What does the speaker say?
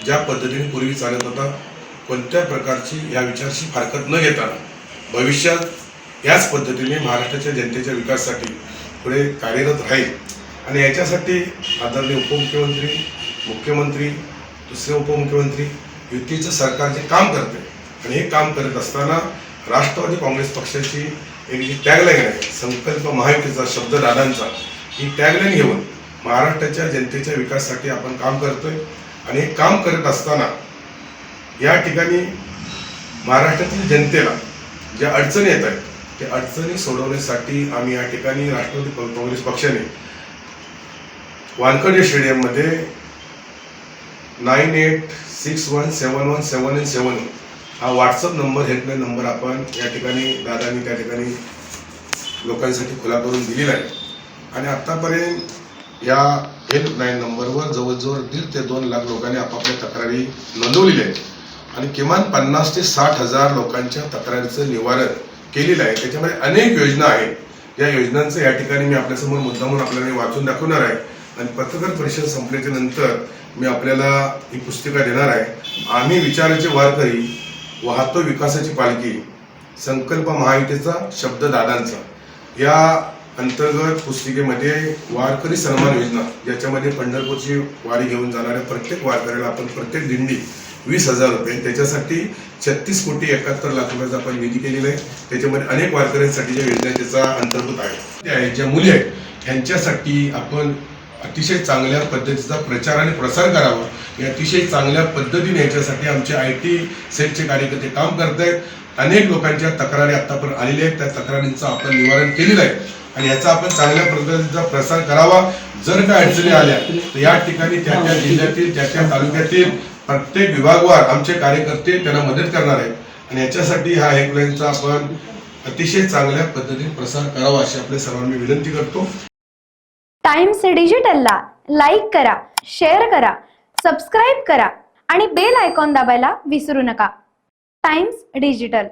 ज्या पद्धतीने पूर्वी चालत होता कोणत्या प्रकारची या विचाराची फारकत न घेताना भविष्यात याच पद्धतीने महाराष्ट्राच्या जनतेच्या विकासासाठी पुढे कार्यरत राहील। आणि याच्यासाठी आदरणीय उपमुख्यमंत्री, मुख्यमंत्री, दुसरे उपमुख्यमंत्री युतीचं सरकार जे काम करते आणि हे काम करत असताना राष्ट्रवादी काँग्रेस पक्षाची एक जी टॅगलाईन आहे, संकल्प महायुतीचा, शब्द दादांचा, ही टॅगलाईन घेऊन महाराष्ट्राच्या जनतेच्या विकासासाठी आपण काम करतोय। आणि हे काम करत असताना या ठिकाणी महाराष्ट्रातील जनतेला ज्या अडचणी येत आहेत त्या अडचणी सोडवण्यासाठी आम्ही या ठिकाणी राष्ट्रवादी काँग्रेस पक्षाने वानखडे स्टेडियममध्ये 98617171 हा व्हॉट्सअप नंबर, हेल्पलाईन नंबर आपण या ठिकाणी दादांनी त्या ठिकाणी लोकांसाठी खुला करून दिलेला आहे। आणि आत्तापर्यंत या हेल्पलाईन नंबरवर जवळजवळ 1.5 ते 2 लाख लोकांनी आपापल्या तक्रारी नोंदवलेल्या आहेत आणि किमान 50 ते 60 हजार लोकांच्या तक्रारीचं निवारण केलेलं आहे। त्याच्यामध्ये अनेक योजना आहेत। या योजनांचं या ठिकाणी मी आपल्यासमोर मुद्दामून आपल्याला वाचून दाखवणार आहे आणि पत्रकार परिषद संपल्याच्या नंतर मी आपल्याला ही पुस्तिका देणार आहे। आम्ही विचाराचे वारकरी, वाहतो विकासाची पालखी, संकल्प महायुतीचा, शब्द दादांचा, या अंतर्गत पुस्तिकेमध्ये वारकरी सन्मान योजना, ज्याच्यामध्ये पंढरपूरची वारी घेऊन जाणाऱ्या प्रत्येक वारकऱ्याला आपण प्रत्येक दिंडी 20,000 रुपये, त्याच्यासाठी 36 कोटी 71 लाख रुपयाचा आपण निधी केलेला आहे। त्याच्यामध्ये अनेक वारकऱ्यांसाठी ज्या योजना त्याचा अंतर्भूत आहे, ज्या मुली आहेत त्यांच्यासाठी आपण अतिशय चांगल्या पद्धतीचा प्रचार आणि प्रसार करावा, या अतिशय चांगल्या पद्धतीने याच्यासाठी आमचे IT सेलचे कार्यकर्ते काम करत आहेत। अनेक लोकांच्या तक्रारी आतापर्यंत आलेल्या आहेत, त्या तक्रारींचं आपण निवारण केलेलं आहे आणि याचा आपण चांगल्या पद्धतीचा प्रसार करावा। जर काय अडचणी आल्या तर या ठिकाणी त्या जिल्ह्यातील, त्या तालुक्यातील प्रत्येक विभागवार आमचे कार्यकर्ते त्यांना मदत करणार आहेत आणि याच्यासाठी हा हेल्पलाईनचा आपण अतिशय चांगल्या पद्धतीने प्रसार करावा अशी आपल्या सर्वांनी विनंती करतो। टाइम्स डिजिटलला लाईक करा, शेअर करा, सबस्क्राईब करा आणि बेल आयकॉन दाबायला विसरू नका। Times digital.